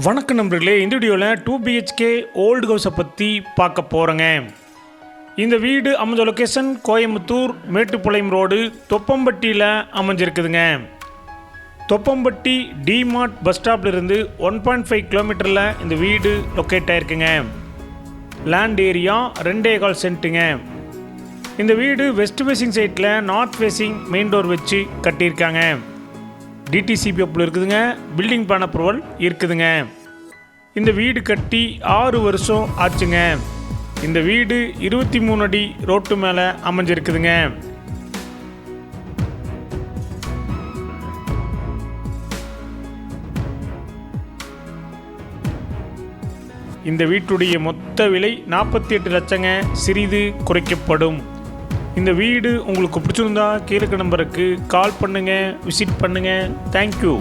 வணக்கம் நண்பர்களே, இந்த வீடியோவில் 2 BHK ஓல்டு ஹவுஸை பற்றி பார்க்க போகிறேங்க. இந்த வீடு அமைஞ்ச லொக்கேஷன் கோயம்புத்தூர் மேட்டுப்பாளையம் ரோடு தொப்பம்பட்டியில் அமைஞ்சிருக்குதுங்க. தொப்பம்பட்டி டிமார்ட் பஸ் ஸ்டாப்லேருந்து 1.5 கிலோமீட்டரில் இந்த வீடு லொக்கேட் ஆகிருக்குங்க. லேண்ட் ஏரியா 2.25 சென்ட்டுங்க. இந்த வீடு வெஸ்ட் ஃபேசிங் சைட்டில் நார்த் ஃபேசிங் மெயின் டோர் வச்சு கட்டியிருக்காங்க. டிடிசிபி அப்ரூவல் இருக்குதுங்க. பில்டிங் பிளான் அப்ரூவல் இருக்குதுங்க. இந்த வீடு கட்டி 6 வருஷம் ஆச்சுங்க. இந்த வீடு 23 அடி ரோட்டு மேலே அமைஞ்சிருக்குதுங்க. இந்த வீட்டுடைய மொத்த விலை 48 லட்சங்க. சிறிது குறைக்கப்படும். இந்த வீடு உங்களுக்கு பிடிச்சிருந்தா கீழே நம்பருக்கு கால் பண்ணுங்கள், விசிட் பண்ணுங்கள். தேங்க்யூ.